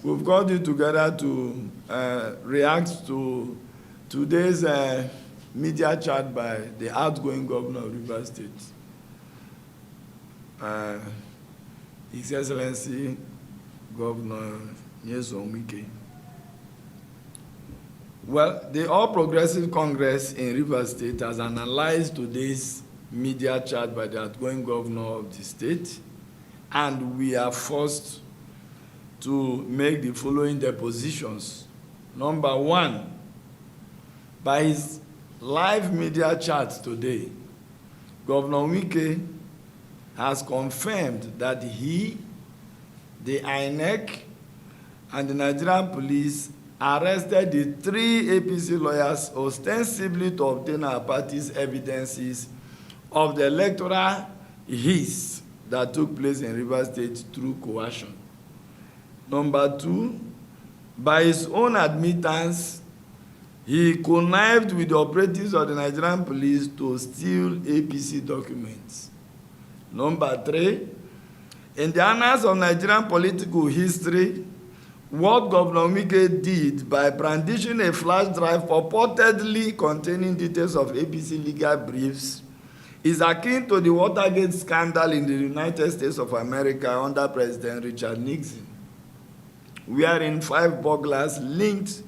we've got you together to react to today's media chat by the outgoing governor of Rivers State, His Excellency Governor Wike. Well, the All Progressive Congress in Rivers State has analyzed today's media chat by the outgoing governor of the state, and we are forced to make the following depositions. Number one, by his live media chat today, Governor Wike has confirmed that he, the INEC, and the Nigerian police arrested the 3 APC lawyers ostensibly to obtain our party's evidences of the electoral heist that took place in Rivers State through coercion. Number two, by his own admittance, he connived with the operatives of the Nigerian police to steal APC documents. Number three, in the annals of Nigerian political history, what Governor Wike did by brandishing a flash drive purportedly containing details of APC legal briefs is akin to the Watergate scandal in the United States of America under President Richard Nixon, wherein 5 burglars linked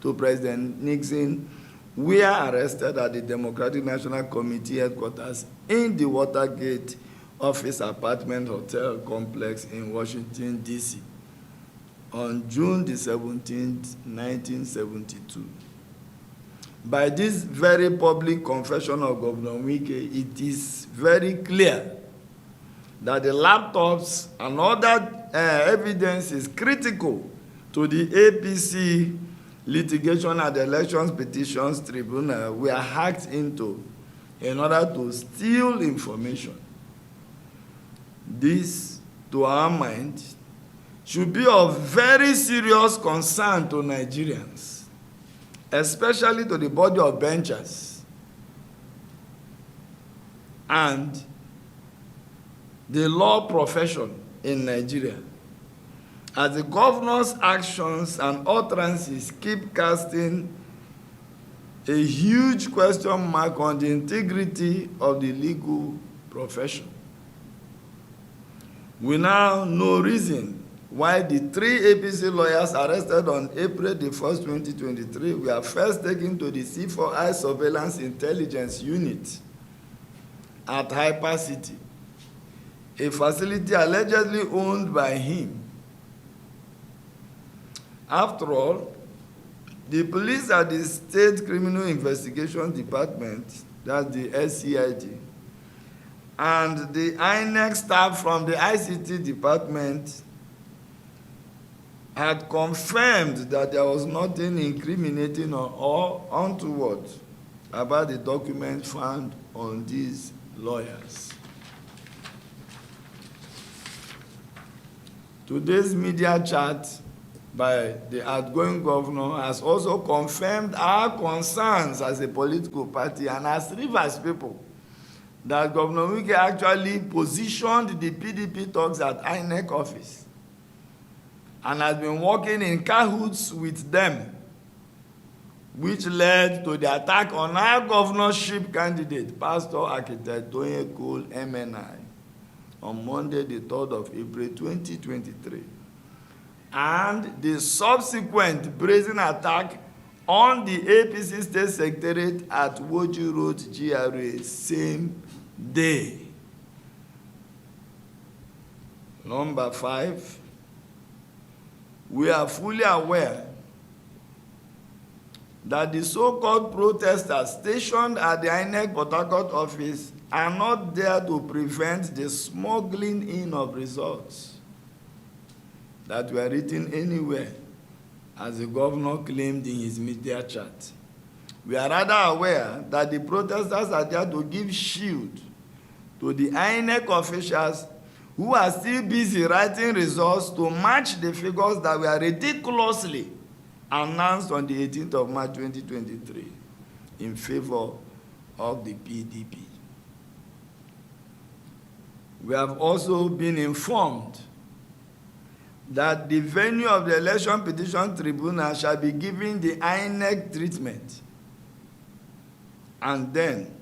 to President Nixon were arrested at the Democratic National Committee headquarters in the Watergate office apartment hotel complex in Washington, D.C. on June the 17th, 1972. By this very public confession of Governor Wike, it is very clear that the laptops and other evidence is critical to the APC litigation and elections petitions tribunal were hacked into in order to steal information. This, to our mind, should be of very serious concern to Nigerians, especially to the body of benchers and the law profession in Nigeria, as the governor's actions and utterances keep casting a huge question mark on the integrity of the legal profession. We now know reason why the 3 APC lawyers arrested on April the 1st, 2023 were first taken to the C4I Surveillance Intelligence Unit at Hyper City, a facility allegedly owned by him. After all, the police at the State Criminal Investigation Department, that's the SCID, and the INEC staff from the ICT department had confirmed that there was nothing incriminating or untoward about the documents found on these lawyers. Today's media chat by the outgoing governor has also confirmed our concerns as a political party and as Rivers people that Governor Wike actually positioned the PDP talks at INEC office and has been working in cahoots with them, which led to the attack on our governorship candidate, Pastor Architect Toye Cole, MNI, on Monday, the 3rd of April, 2023, and the subsequent brazen attack on the APC State Secretariat at Woji Road, GRA, same day. Number 5, we are fully aware that the so-called protesters stationed at the INEC Port Harcourt office are not there to prevent the smuggling in of results that were written anywhere, as the governor claimed in his media chat. We are rather aware that the protesters are there to give shield to the INEC officials who are still busy writing results to match the figures that were ridiculously announced on the 18th of March 2023 in favor of the PDP. We have also been informed that the venue of the election petition tribunal shall be given the INEC treatment. And then,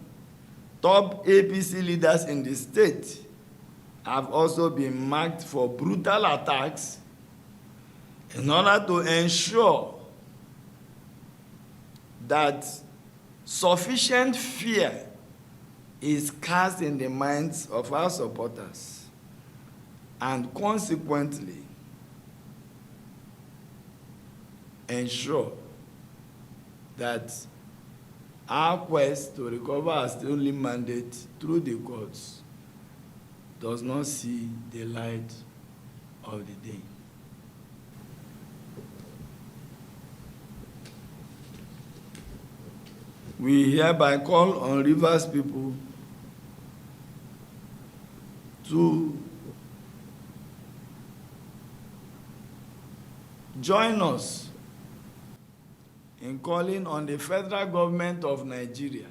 top APC leaders in the state have also been marked for brutal attacks in order to ensure that sufficient fear is cast in the minds of our supporters, and consequently ensure that our quest to recover our stolen mandate through the courts does not see the light of the day. We hereby call on Rivers people to join us in calling on the federal government of Nigeria,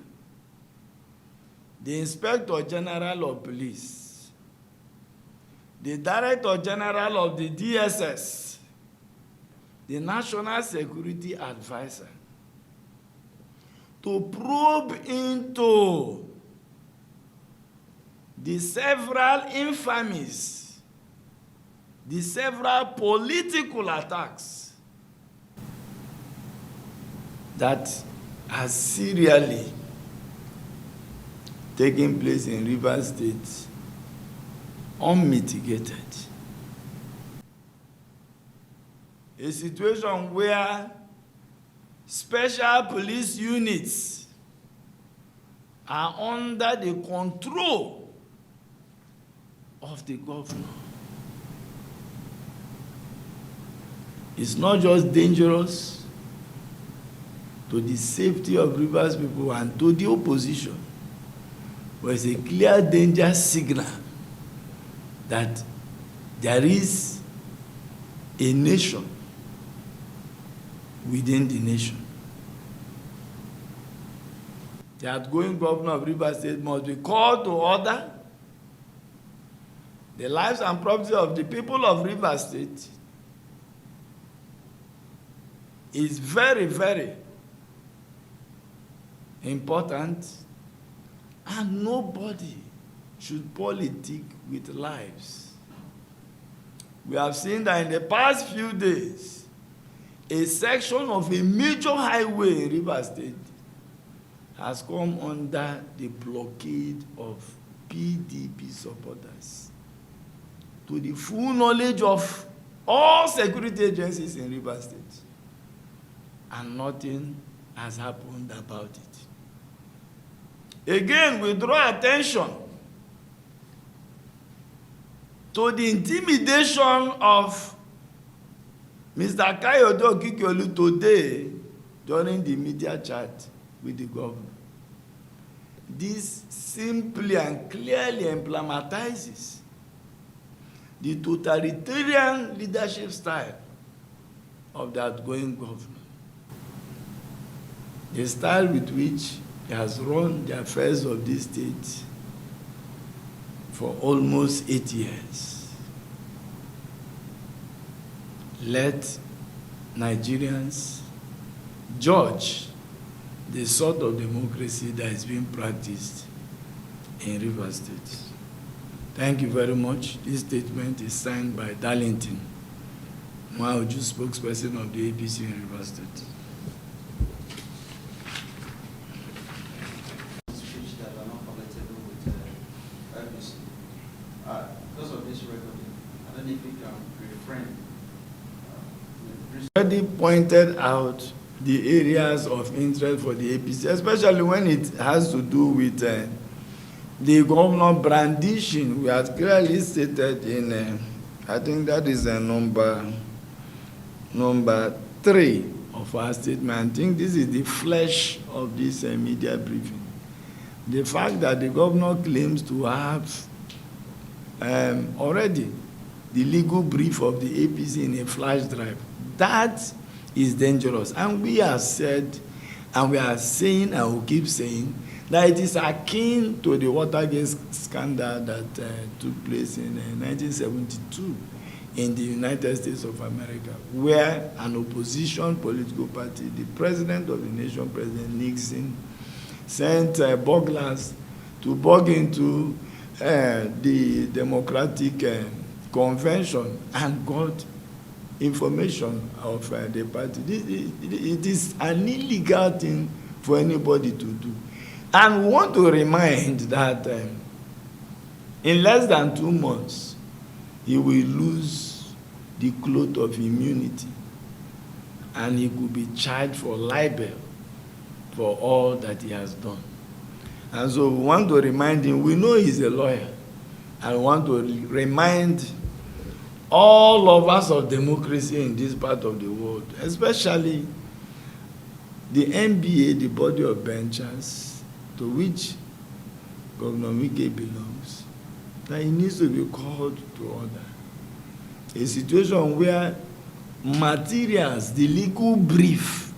the Inspector General of Police, the Director General of the DSS, the National Security Advisor, to probe into the several infamies, the several political attacks that are serially taking place in Rivers State, unmitigated. A situation where special police units are under the control of the governor. It's not just dangerous to the safety of Rivers people and to the opposition, but it's a clear danger signal that there is a nation within the nation. The outgoing governor of Rivers State must be called to order. The lives and property of the people of Rivers State is very, very important, and nobody should politic with lives. We have seen that in the past few days, a section of a major highway in Rivers State has come under the blockade of PDP supporters, to the full knowledge of all security agencies in Rivers State, and nothing has happened about it. Again, we draw attention to the intimidation of Mr. Kayode Okikeolu today during the media chat with the governor. This simply and clearly emblematizes the totalitarian leadership style of the outgoing governor. The style with which he has run the affairs of this state for almost 8 years. Let Nigerians judge the sort of democracy that is being practiced in Rivers State. Thank you very much. This statement is signed by Darlington Mwauju, spokesperson of the APC in Rivers State. Because of this recording, I don't know if you can reframe. Already pointed out the areas of interest for the APC, especially when it has to do with the governor brandishing. We have clearly stated in, I think that is number 3 of our statement. I think this is the flesh of this media briefing. The fact that the governor claims to have already the legal brief of the APC in a flash drive, that is dangerous. And we have said, and we are saying, and we'll keep saying, that it is akin to the Watergate scandal that took place in 1972, in the United States of America, where an opposition political party, the president of the nation, President Nixon, sent burglars to bug into the Democratic convention and got information of the party. It is an illegal thing for anybody to do. And we want to remind that in less than 2 months, he will lose the cloth of immunity and he could be charged for libel for all that he has done. And so we want to remind him, we know he's a lawyer, and we want to remind all lovers of democracy in this part of the world, especially the NBA, the body of benchers, to which Governor Wike belongs, that he needs to be called to order. A situation where materials, the legal brief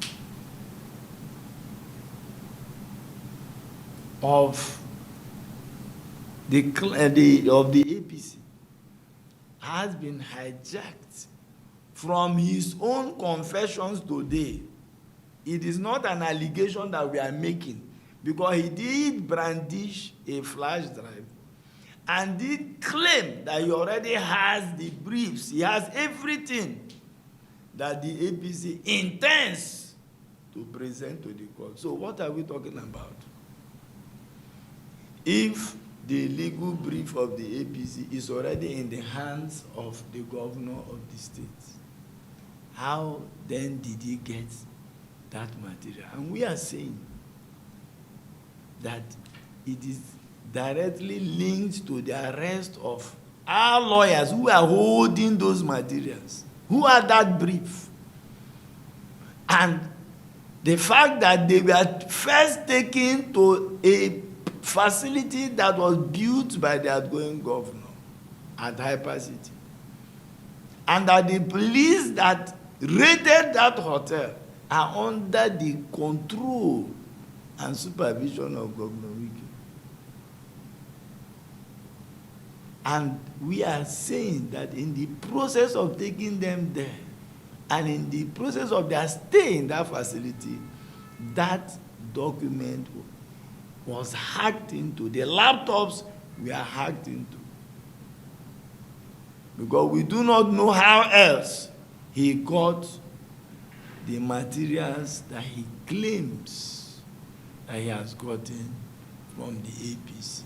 of the APC has been hijacked from his own confessions today. It is not an allegation that we are making, because he did brandish a flash drive and did claim that he already has the briefs, he has everything that the APC intends to present to the court. So what are we talking about? If the legal brief of the APC is already in the hands of the governor of the state, how then did he get that material? And we are saying that it is directly linked to the arrest of our lawyers who are holding those materials, who are that brief. And the fact that they were first taken to a facility that was built by the outgoing governor at Hyper City, and that the police that raided that hotel are under the control and supervision of Governor Wike. And we are saying that in the process of taking them there, and in the process of their stay in that facility, that document was hacked into. The laptops were hacked into. Because we do not know how else he got the materials that he claims that he has gotten from the APC.